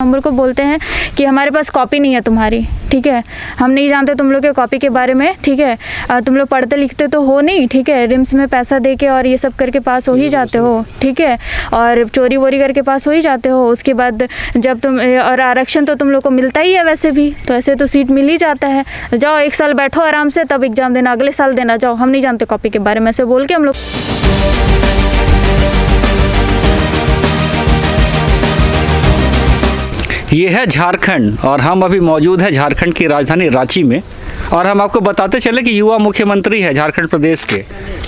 Number को बोलते हैं कि हमारे पास कॉपी नहीं है तुम्हारी, ठीक है, हम नहीं जानते तुम लोग के कॉपी के बारे में, ठीक है, तुम लोग पढ़ते लिखते तो हो नहीं, ठीक है, रिम्स में पैसा दे के और ये सब करके पास हो ही जाते हो, ठीक है, और चोरी वोरी करके पास हो ही जाते हो। उसके बाद जब तुम और आरक्षण तो तुम लोग को मिलता ही है वैसे भी, तो ऐसे तो सीट मिल ही जाता है, जाओ 1 साल बैठो आराम से, तब एग्ज़ाम देना, अगले साल देना, जाओ, हम नहीं जानते कॉपी के बारे में, ऐसे बोल के हम लोग। ये है झारखंड और हम अभी मौजूद है झारखंड की राजधानी रांची में, और हम आपको बताते चले कि युवा मुख्यमंत्री है झारखंड प्रदेश के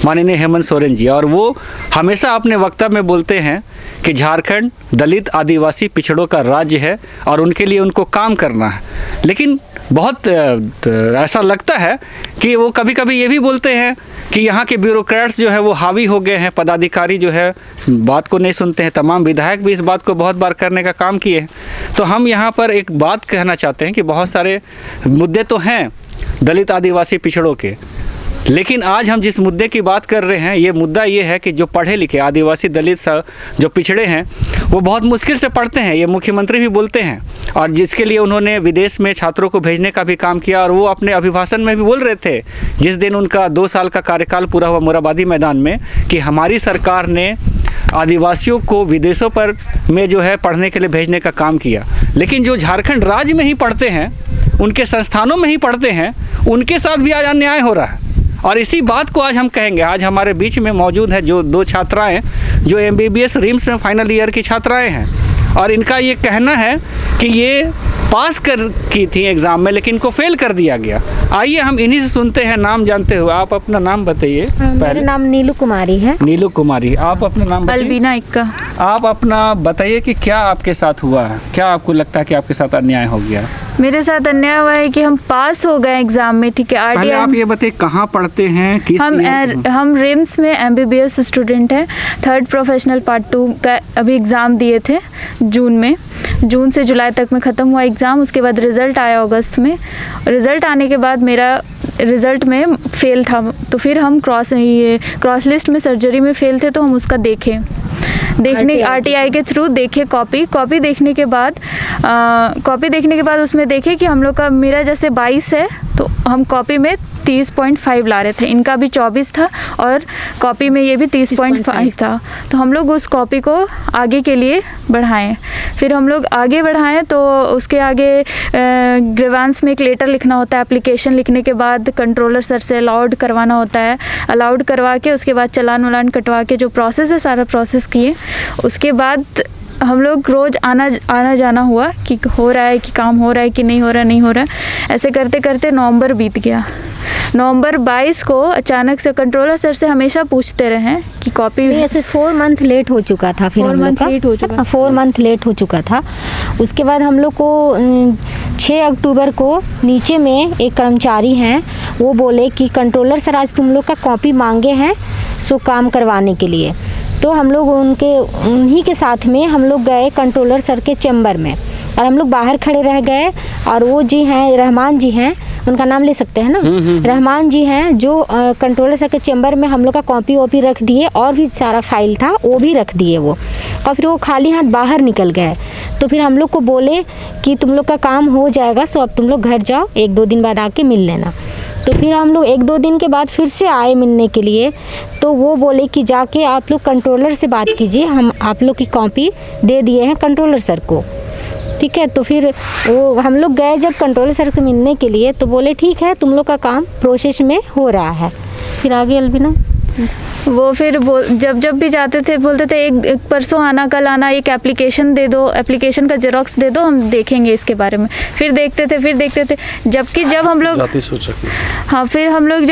माननीय हेमंत सोरेन जी, और वो हमेशा अपने वक्तव्य में बोलते हैं कि झारखंड दलित आदिवासी पिछड़ों का राज्य है और उनके लिए उनको काम करना है। लेकिन बहुत ऐसा लगता है कि वो कभी कभी ये भी बोलते हैं कि यहाँ के ब्यूरोक्रेट्स जो है वो हावी हो गए हैं, पदाधिकारी जो है बात को नहीं सुनते हैं। तमाम विधायक भी इस बात को बहुत बार करने का काम किए हैं। तो हम यहाँ पर एक बात कहना चाहते हैं कि बहुत सारे मुद्दे तो हैं दलित आदिवासी पिछड़ों के, लेकिन आज हम जिस मुद्दे की बात कर रहे हैं, ये मुद्दा ये है कि जो पढ़े लिखे आदिवासी दलित जो पिछड़े हैं वो बहुत मुश्किल से पढ़ते हैं, ये मुख्यमंत्री भी बोलते हैं, और जिसके लिए उन्होंने विदेश में छात्रों को भेजने का भी काम किया। और वो अपने अभिभाषण में भी बोल रहे थे जिस दिन उनका 2 साल का कार्यकाल पूरा हुआ मोराबादी मैदान में, कि हमारी सरकार ने आदिवासियों को विदेशों पर में जो है पढ़ने के लिए भेजने का काम किया। लेकिन जो झारखंड राज्य में ही पढ़ते हैं, उनके संस्थानों में ही पढ़ते हैं, उनके साथ भी आज अन्याय हो रहा है। और इसी बात को आज हम कहेंगे। आज हमारे बीच में मौजूद है जो 2 छात्राएं जो MBBS रिम्स में फाइनल ईयर की छात्राएं हैं, और इनका ये कहना है कि ये पास कर की थी एग्ज़ाम में लेकिन इनको फेल कर दिया गया। आइए हम इन्हीं से सुनते हैं। नाम जानते हो आप? अपना नाम बताइए। मेरा नाम नीलू कुमारी है। नीलू कुमारी, आप अपना नाम बताइए। अलबीना इक्का। आप अपना बताइए कि क्या आपके साथ हुआ है, क्या आपको लगता है कि आपके साथ अन्याय हो गया? मेरे साथ अन्याय हुआ है कि हम पास हो गए एग्जाम में, ठीक है। पहले आप ये बताइए कहाँ पढ़ते हैं, किस हम रिम्स में MBBS स्टूडेंट हैं। 3rd प्रोफेशनल पार्ट 2 का अभी एग्ज़ाम दिए थे जून से जुलाई तक में ख़त्म हुआ एग्ज़ाम। उसके बाद रिज़ल्ट आया अगस्त में। रिज़ल्ट आने के बाद मेरा रिज़ल्ट में फ़ेल था, तो फिर हम क्रॉस लिस्ट में सर्जरी में फ़ेल थे, तो हम उसका देखने RTI के थ्रू देखे कॉपी देखने के बाद उसमें देखे कि हम लोग का मेरा जैसे 22 है, तो हम कॉपी में 30.5 ला रहे थे, इनका भी 24 था और कॉपी में ये भी 30.5 था। तो हम लोग उस कॉपी को आगे के लिए बढ़ाएं। फिर हम लोग आगे बढ़ाएं तो उसके आगे ग्रीवेंस में एक लेटर लिखना होता है। एप्लीकेशन लिखने के बाद कंट्रोलर सर से अलाउड करवाना होता है। अलाउड करवा के उसके बाद चालान वालान कटवा के जो प्रोसेस है सारा प्रोसेस किए। उसके बाद हम लोग रोज़ आना जाना हुआ कि हो रहा है कि काम हो रहा है कि नहीं हो रहा है। ऐसे करते करते नवंबर बीत गया। नवंबर 22 को अचानक से कंट्रोलर सर से हमेशा पूछते रहे कि कॉपी ऐसे 4 मंथ लेट हो चुका था। फिर 4 मंथ लेट हो चुका था। उसके बाद हम लोग को 6 अक्टूबर को नीचे में एक कर्मचारी हैं, वो बोले कि कंट्रोलर सर आज तुम लोग का कॉपी मांगे हैं सो काम करवाने के लिए। तो हम लोग उन्हीं के साथ में हम लोग गए कंट्रोलर सर के चैम्बर में, और हम लोग बाहर खड़े रह गए। और वो जी हैं रहमान जी हैं, उनका नाम ले सकते हैं ना? रहमान जी हैं जो कंट्रोलर सर के चैम्बर में हम लोग का कॉपी वॉपी रख दिए, और भी सारा फाइल था वो भी रख दिए वो। और फिर वो खाली हाथ बाहर निकल गए। तो फिर हम लोग को बोले कि तुम लोग का काम हो जाएगा, सो अब तुम लोग घर जाओ, 1-2 दिन बाद आके मिल लेना। तो फिर हम लोग 1-2 दिन के बाद फिर से आए मिलने के लिए। तो वो बोले कि जाके आप लोग कंट्रोलर से बात कीजिए, हम आप लोग की कॉपी दे दिए हैं कंट्रोलर सर को, ठीक है। तो फिर वो हम लोग गए जब कंट्रोलर सर से मिलने के लिए, तो बोले ठीक है तुम लोग का काम प्रोसेस में हो रहा है। फिर आगे अलबीना वो फिर जब भी जाते थे बोलते थे एक परसों आना, कल आना, एक एप्लीकेशन दे दो, एप्लीकेशन का जेरोक्स दे दो, हम देखेंगे इसके बारे में। फिर देखते थे जबकि जब हम लोग फिर हम लोग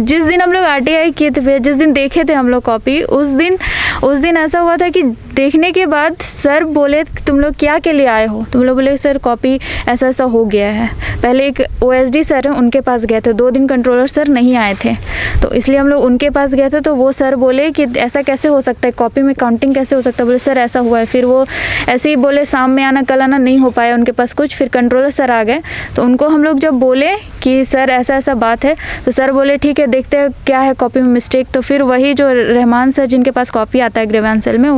जिस दिन हम लोग RTI किए थे, जिस दिन देखे थे हम लोग कॉपी, उस दिन ऐसा हुआ था कि देखने के बाद सर बोले तुम लोग क्या के लिए आए हो? तुम लोग बोले सर कॉपी ऐसा हो गया है। पहले एक OSD सर है, उनके पास गए थे। 2 दिन कंट्रोलर सर नहीं आए थे, तो इसलिए हम लोग उनके पास गए थे। तो वो सर बोले कि ऐसा कैसे हो सकता है, कॉपी में काउंटिंग कैसे हो सकता है? बोले सर ऐसा हुआ है। फिर वो ऐसे ही बोले शाम में आना, कल आना, नहीं हो पाया उनके पास कुछ। फिर कंट्रोलर सर आ गए, तो उनको हम लोग जब बोले कि सर ऐसा बात है, तो सर बोले ठीक है देखते हैं क्या है कॉपी में मिस्टेक। तो फिर वही जो रहमान सर जिनके पास कॉपी आता है ग्रीवेंस सेल में,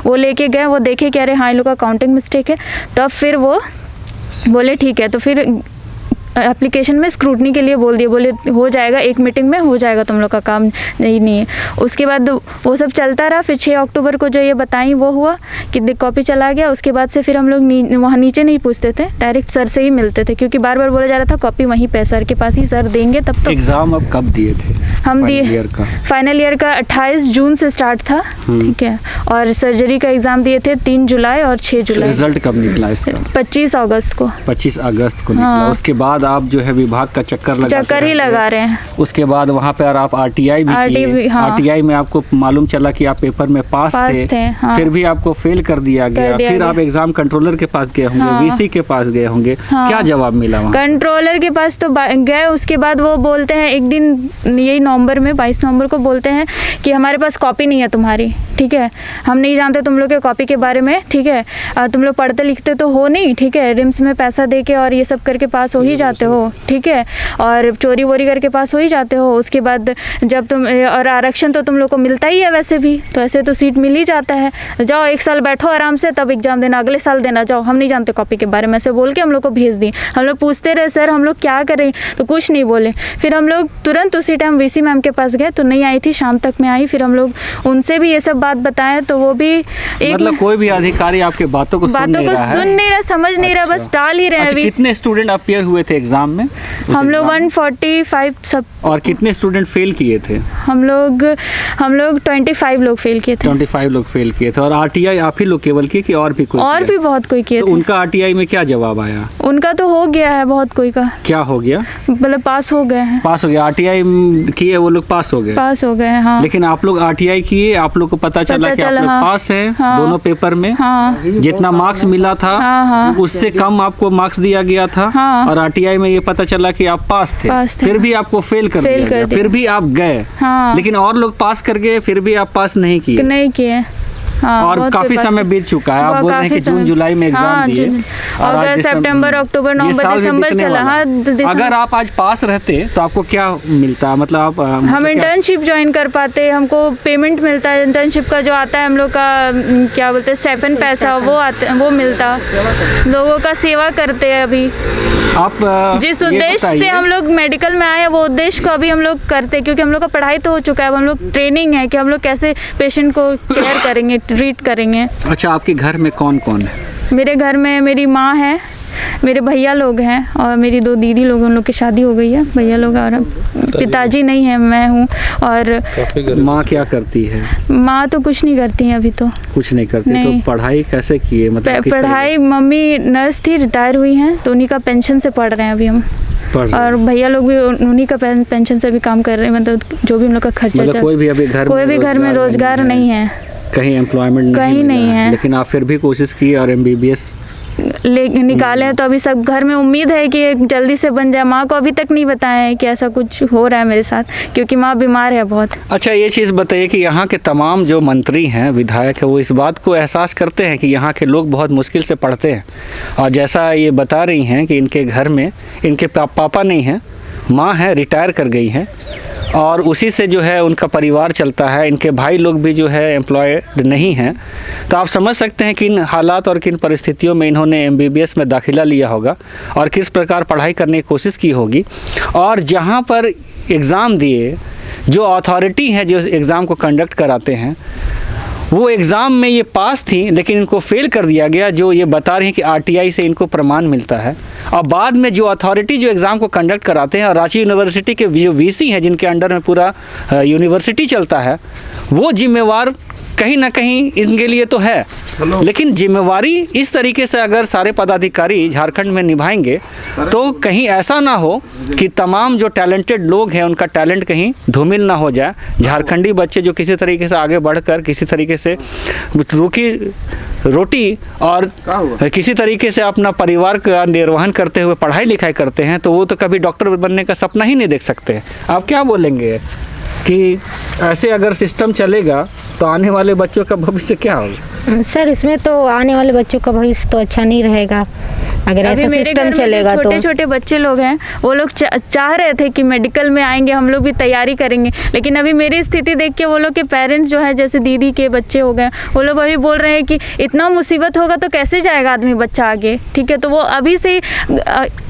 वो लेके गए, वो देखे कि अरे हाँ इन लोग का काउंटिंग मिस्टेक है, तब फिर वो बोले ठीक है, तो फिर एप्लीकेशन में स्क्रूटनी के लिए बोल दिए, बोले हो जाएगा, एक मीटिंग में हो जाएगा, तुम लोग का काम नहीं है। उसके बाद वो सब चलता रहा। फिर 6 अक्टूबर को जो ये बताई वो हुआ कि कॉपी चला गया। उसके बाद से फिर हम लोग वहाँ नीचे नहीं पूछते थे, डायरेक्ट सर से ही मिलते थे, क्योंकि बार बार बोला जा रहा था कॉपी वहीं पे सर के पास ही, सर देंगे तब तो। एग्ज़ाम अब कब दिए थे? हम दिए फाइनल ईयर का 28 जून से स्टार्ट था, ठीक है, और सर्जरी का एग्ज़ाम दिए थे 3 जुलाई और 6 जुलाई। रिजल्ट कब निकला इसका? 25 अगस्त को। 25 अगस्त को निकला। उसके बाद आप जो है विभाग का चक्कर ही लगा रहे हैं। उसके बाद वहाँ पे आप आरटीआई भी किए। आरटीआई में आपको मालूम चला कि आप पेपर में पास थे। हाँ। फिर भी आपको फेल कर दिया गया। फिर आप एग्जाम कंट्रोलर के पास गए होंगे, वीसी के पास गए होंगे। क्या जवाब मिला वहाँ? कंट्रोलर के पास तो गए, उसके बाद वो बोलते हैं एक दिन, यही नवंबर में 22 नवंबर को बोलते हैं कि हमारे पास कॉपी नहीं है तुम्हारी, ठीक है, हम नहीं जानते तुम लोग के कॉपी के बारे में, ठीक है, तुम लोग पढ़ते लिखते तो हो नहीं, ठीक है, रिम्स में पैसा दे के और ये सब करके पास हो ही जाते हो, ठीक है, और चोरी वोरी करके पास हो ही जाते हो। उसके बाद जब तुम, और आरक्षण तो तुम लोग को मिलता ही है वैसे भी, तो ऐसे तो सीट मिल ही जाता है, जाओ 1 साल बैठो आराम से, तब एग्जाम देना, अगले साल देना, जाओ, हम नहीं जानते कॉपी के बारे में, ऐसे बोल के हम लोग को भेज दी। हम लोग पूछते रहे सर हम लोग क्या करें, तो कुछ नहीं बोले। फिर हम लोग तुरंत उसी टाइम वीसी मैम के पास गए, तो नहीं आई थी, शाम तक में आई। फिर हम लोग उनसे भी ये सब बात बताएं, तो वो भी मतलब कोई भी अधिकारी आपके बातों को सुन नहीं रहा, समझ नहीं रहा, बस टाल ही रहे हैं। कितने स्टूडेंट अपीयर हुए थे एग्जाम में? हम लोग 145 सब। और कितने स्टूडेंट फेल किए थे? हम लोग 25 लोग फेल किए थे। 25 लोग फेल किए थे। और आरटीआई आप ही लोग केवल किए कि और भी कोई? और भी बहुत कोई किए थे। उनका आरटीआई में क्या जवाब आया? उनका तो हो गया है, बहुत कोई का। क्या हो गया? मतलब पास हो गए हैं। पास हो गया, आरटीआई किए वो लोग पास हो गए। पास हो गए हैं, हाँ। लेकिन आप लोग आरटीआई किए, आप लोग को पता चला कि आप लोग पास हैं दोनों पेपर में। जितना मार्क्स मिला था उससे कम आपको मार्क्स दिया गया था। और आरटीआई में ये पता चला कि आप पास थे, फिर भी आपको फेल कर दिया, फिर भी आप गए। लेकिन और लोग पास कर गए, फिर भी आप पास नहीं किए। हाँ, और काफी समय बीत चुका है। आप बोल रहे हैं कि जून जुलाई में एग्जाम दिए, अगस्त सितंबर अक्टूबर नवंबर दिसंबर चला। हाँ, अगर आप आज पास रहते तो आपको क्या मिलता? मतलब आप हम इंटर्नशिप ज्वाइन कर पाते, हमको पेमेंट मिलता है इंटर्नशिप का, जो आता है हम लोग का क्या बोलते हैं स्टाइपेंड पैसा, वो आता, वो मिलता, लोगों का सेवा करते हैं। अभी आप जिस उद्देश्य से हम लोग मेडिकल में आए वो उद्देश्य को अभी हम लोग करते, क्योंकि हम लोग का पढ़ाई तो हो चुका है, अब हम लोग ट्रेनिंग है कि हम लोग कैसे पेशेंट को केयर करेंगे, ट्रीट करेंगे। अच्छा, आपके घर में कौन कौन है? मेरे घर में मेरी माँ है, मेरे भैया लोग हैं और मेरी 2 दीदी लोग, उन लोग की शादी हो गई है। भैया लोग और पिताजी नहीं है, मैं हूँ। और माँ क्या करती है? माँ तो कुछ नहीं करती हैं अभी, तो कुछ नहीं करती। नहीं। तो पढ़ाई कैसे किए? मतलब पढ़ाई मम्मी नर्स थी, रिटायर हुई हैं, तो उन्हीं का पेंशन से पढ़ रहे हैं अभी हम। और भैया लोग भी उन्हीं का पेंशन से भी काम कर रहे हैं, मतलब जो भी हम लोग का खर्चा। मतलब कोई भी घर में रोजगार नहीं है, कहीं एम्प्लॉयमेंट कहीं नहीं है। लेकिन आप फिर भी कोशिश की और MBBS निकाले हैं, तो अभी सब घर में उम्मीद है कि जल्दी से बन जाए। माँ को अभी तक नहीं बताया है कि ऐसा कुछ हो रहा है मेरे साथ, क्योंकि माँ बीमार है बहुत। अच्छा, ये चीज़ बताइए कि यहाँ के तमाम जो मंत्री हैं, विधायक हैं, वो इस बात को एहसास करते हैं कि यहाँ के लोग बहुत मुश्किल से पढ़ते हैं? और जैसा ये बता रही हैं कि इनके घर में इनके पापा नहीं हैं, माँ है, रिटायर कर गई हैं, और उसी से जो है उनका परिवार चलता है। इनके भाई लोग भी जो है एम्प्लॉयड नहीं हैं। तो आप समझ सकते हैं किन हालात और किन परिस्थितियों में इन्होंने MBBS में दाखिला लिया होगा और किस प्रकार पढ़ाई करने की कोशिश की होगी। और जहाँ पर एग्ज़ाम दिए, जो अथॉरिटी है जो एग्ज़ाम को कंडक्ट कराते हैं, वो एग्ज़ाम में ये पास थी, लेकिन इनको फेल कर दिया गया, जो ये बता रही हैं कि RTI से इनको प्रमाण मिलता है। और बाद में जो अथॉरिटी जो एग्ज़ाम को कंडक्ट कराते हैं, और रांची यूनिवर्सिटी के जो VC हैं जिनके अंडर में पूरा यूनिवर्सिटी चलता है, वो जिम्मेवार कहीं ना कहीं इनके लिए तो है। लेकिन जिम्मेवारी इस तरीके से अगर सारे पदाधिकारी झारखंड में निभाएंगे तो कहीं ऐसा ना हो कि तमाम जो टैलेंटेड लोग हैं उनका टैलेंट कहीं धूमिल ना हो जाए। झारखंडी बच्चे जो किसी तरीके से आगे बढ़कर किसी तरीके से रोटी और किसी तरीके से अपना परिवार का निर्वहन करते हुए पढ़ाई लिखाई करते हैं, तो वो तो कभी डॉक्टर बनने का सपना ही नहीं देख सकते। आप क्या बोलेंगे कि ऐसे अगर सिस्टम चलेगा तो आने वाले बच्चों का भविष्य क्या होगा? सर, इसमें तो आने वाले बच्चों का भविष्य तो अच्छा नहीं रहेगा। अगर ऐसा सिस्टम चलेगा तो। छोटे छोटे बच्चे लोग हैं, वो लोग चाह रहे थे कि मेडिकल में आएंगे, हम लोग भी तैयारी करेंगे, लेकिन अभी मेरी स्थिति देख के वो लोग के पेरेंट्स जो है, जैसे दीदी के बच्चे हो गए, वो लोग अभी बोल रहे हैं कि इतना मुसीबत होगा तो कैसे जाएगा आदमी बच्चा आगे। ठीक है, तो वो अभी से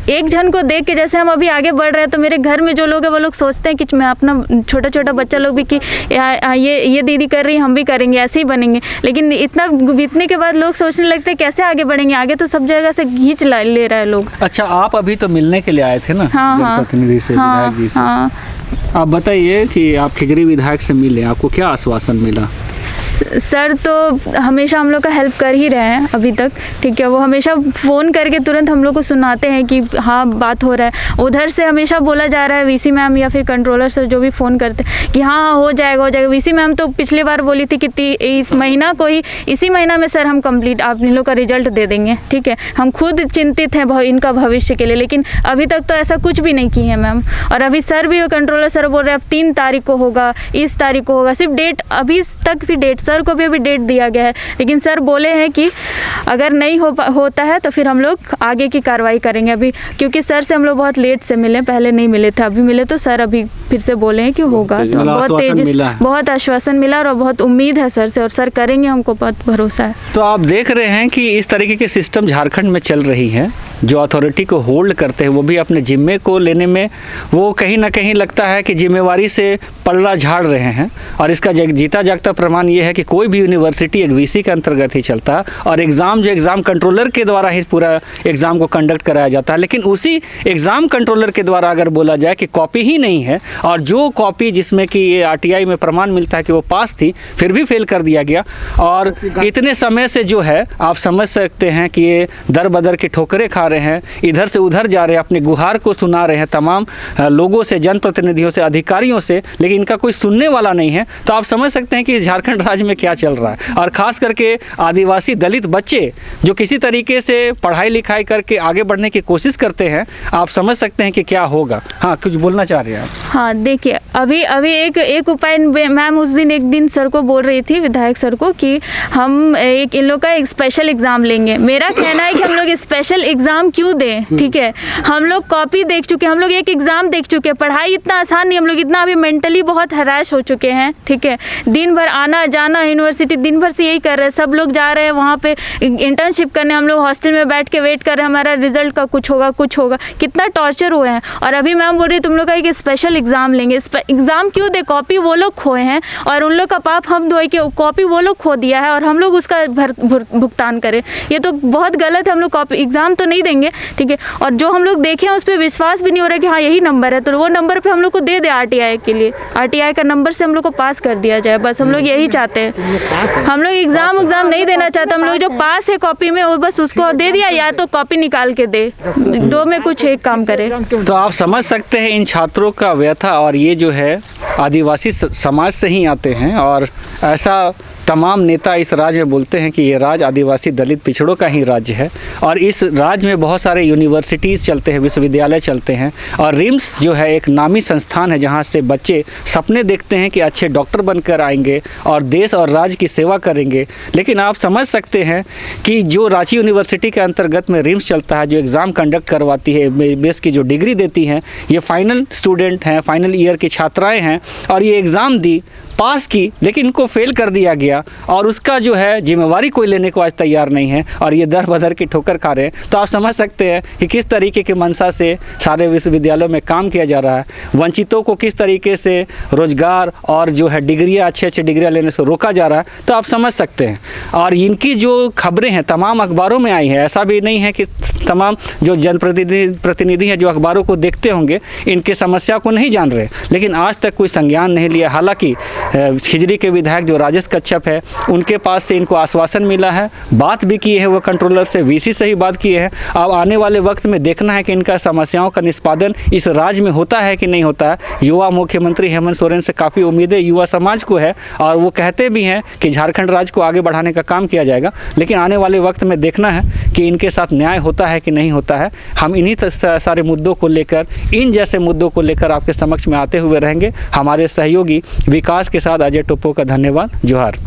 एक जन को देख के जैसे हम अभी आगे बढ़ रहे हैं, तो मेरे घर में जो लोग हैं वो लोग सोचते हैं कि मैं अपना छोटा छोटा बच्चा लोग भी कि ये दीदी कर रही है, हम भी करेंगे, ऐसे ही बनेंगे। लेकिन इतना बीतने के बाद लोग सोचने लगते हैं कैसे आगे बढ़ेंगे, आगे तो सब जगह से खींच ले रहा है लोग। अच्छा, आप अभी तो मिलने के लिए आए थे ना जनप्रतिनिधि से, विधायक जी से। आप बताइए कि आप खिजरी विधायक से मिले, आपको क्या आश्वासन मिला? सर तो हमेशा हम लोग का हेल्प कर ही रहे हैं अभी तक। ठीक है, वो हमेशा फ़ोन करके तुरंत हम लोग को सुनाते हैं कि हाँ बात हो रहा है। उधर से हमेशा बोला जा रहा है, वीसी मैम या फिर कंट्रोलर सर जो भी फ़ोन करते हैं कि हाँ हो जाएगा हो जाएगा। वीसी मैम तो पिछली बार बोली थी कि इस महीना को ही, इसी महीना में सर हम कंप्लीट आप इन लोग का रिजल्ट दे देंगे। ठीक है, हम खुद चिंतित हैं इनका भविष्य के लिए, लेकिन अभी तक तो ऐसा कुछ भी नहीं की है मैम। और अभी सर भी, कंट्रोलर सर बोल रहे हैं अब 3 तारीख को होगा, इस तारीख को होगा। सिर्फ डेट अभी तक भी डेट, सर को भी अभी डेट दिया गया है, लेकिन सर बोले हैं कि अगर नहीं होता है तो फिर हम लोग आगे की कार्रवाई करेंगे। अभी क्योंकि सर से हम लोग बहुत लेट से मिले, पहले नहीं मिले थे, अभी मिले तो सर अभी फिर से बोले हैं कि होगा। तो बहुत तेजी, बहुत आश्वासन मिला और बहुत उम्मीद है सर से, और सर करेंगे, हमको बहुत भरोसा है। तो आप देख रहे हैं कि इस तरीके के सिस्टम झारखंड में चल रही है, जो अथॉरिटी को होल्ड करते हैं वो भी अपने जिम्मे को लेने में वो कहीं ना कहीं लगता है कि जिम्मेवारी से पल्ला झाड़ रहे हैं। और इसका जीता जागता प्रमाण ये है कि कोई भी यूनिवर्सिटी एक वीसी के अंतर्गत ही चलता है, और एग्ज़ाम जो एग्ज़ाम कंट्रोलर के द्वारा ही पूरा एग्ज़ाम को कंडक्ट कराया जाता है। लेकिन उसी एग्ज़ाम कंट्रोलर के द्वारा अगर बोला जाए कि कॉपी ही नहीं है, और जो कॉपी जिसमें कि ये RTI में प्रमाण मिलता है कि वो पास थी, फिर भी फेल कर दिया गया। और इतने समय से जो है आप समझ सकते हैं कि ये दर बदर की ठोकरें खा रहे हैं, इधर से उधर जा रहे हैं, अपने गुहार को सुना रहे हैं तमाम लोगों से, जनप्रतिनिधियों से, अधिकारियों से, लेकिन इनका कोई सुनने वाला नहीं है। तो आप समझ सकते हैं कि झारखंड राज्य में क्या चल रहा है। और ख़ास करके आदिवासी दलित बच्चे जो किसी तरीके से पढ़ाई लिखाई करके आगे बढ़ने की कोशिश करते हैं, आप समझ सकते हैं कि क्या होगा। हाँ, कुछ बोलना चाह रहे हैं आप? हाँ, देखिए अभी एक उपाय मैम उस दिन एक दिन सर को बोल रही थी, विधायक सर को, कि हम इन लोग का एक स्पेशल एग्ज़ाम लेंगे। मेरा कहना है कि हम लोग स्पेशल एग्ज़ाम क्यों दें? ठीक है, हम लोग कॉपी देख चुके, हम लोग एक एग्ज़ाम देख चुके हैं। पढ़ाई इतना आसान नहीं, हम लोग इतना अभी मेंटली बहुत हराश हो चुके हैं। ठीक है, दिन भर आना जाना, यूनिवर्सिटी दिन भर से यही कर रहे हैं, सब लोग जा रहे हैं वहाँ पे इंटर्नशिप करने, हम लोग हॉस्टल में बैठ के वेट कर रहे हैं हमारा रिजल्ट का कुछ होगा, कितना टॉर्चर हुए हैं। और अभी मैम बोल रही तुम लोग का एक स्पेशल एग्ज़ाम लेंगे। एग्ज़ाम क्यों दे? कॉपी वो लोग खोए हैं और उन लोग का पाप हम धोए के कॉपी वो लोग खो दिया है और हम लोग उसका भुगतान करें। ये तो बहुत गलत है। हम लोग कॉपी एग्ज़ाम तो नहीं देंगे, ठीक है, और जो हम लोग देखे हैं उस पर विश्वास भी नहीं हो रहा है कि हाँ यही नंबर है, तो वो नंबर पे हम लोग को दे दे RTI के लिए, RTI का नंबर से हम लोग को पास कर दिया जाए, बस हम लोग यही चाहते हैं। हम लोग एग्ज़ाम नहीं देना चाहते, हम लोग जो पास है कॉपी में वो बस उसको दे दिया, या तो कॉपी निकाल के दे, दो में कुछ एक काम करे। तो आप समझ सकते हैं इन छात्रों का व्यथा, और ये जो है आदिवासी समाज से ही आते हैं, और ऐसा तमाम नेता इस राज्य में बोलते हैं कि ये राज्य आदिवासी दलित पिछड़ों का ही राज्य है। और इस राज्य में बहुत सारे यूनिवर्सिटीज़ चलते हैं, विश्वविद्यालय चलते हैं, और रिम्स जो है एक नामी संस्थान है जहाँ से बच्चे सपने देखते हैं कि अच्छे डॉक्टर बनकर आएंगे और देश और राज्य की सेवा करेंगे। लेकिन आप समझ सकते हैं कि जो रांची यूनिवर्सिटी के अंतर्गत में रिम्स चलता है, जो एग्ज़ाम कंडक्ट करवाती है, बेस की जो डिग्री देती हैं, ये फाइनल स्टूडेंट हैं, फाइनल ईयर की छात्राएँ हैं, और ये एग्ज़ाम दी, पास की, लेकिन इनको फेल कर दिया गया, और उसका जो है जिम्मेवारी कोई लेने को आज तैयार नहीं है, और ये दर बदर की ठोकर खा रहे हैं। तो आप समझ सकते हैं कि किस तरीके के मंशा से सारे विश्वविद्यालयों में काम किया जा रहा है, वंचितों को किस तरीके से रोजगार और जो है डिग्रियाँ, अच्छे डिग्रियाँ लेने से रोका जा रहा है। तो आप समझ सकते हैं, और इनकी जो खबरें हैं तमाम अखबारों में आई हैं। ऐसा भी नहीं है कि तमाम जो जनप्रतिनिधि हैं जो अखबारों को देखते होंगे इनके समस्या को नहीं जान रहे, लेकिन आज तक कोई संज्ञान नहीं लिया। हालांकि खिजरी के विधायक जो राजेश कच्छप है, उनके पास से इनको आश्वासन मिला है, बात भी की है वो कंट्रोलर से, वीसी से ही बात की है। अब आने वाले वक्त में देखना है कि इनका समस्याओं का निष्पादन इस राज्य में होता है कि नहीं होता है। युवा मुख्यमंत्री हेमंत सोरेन से काफ़ी उम्मीदें युवा समाज को है, और वो कहते भी हैं कि झारखंड राज्य को आगे बढ़ाने का काम किया जाएगा। लेकिन आने वाले वक्त में देखना है कि इनके साथ न्याय होता है कि नहीं होता है। हम इन्हीं सारे मुद्दों को लेकर, इन जैसे मुद्दों को लेकर आपके समक्ष में आते हुए रहेंगे। हमारे सहयोगी विकास के साथ अजय टोप्पो का धन्यवाद। जोहार।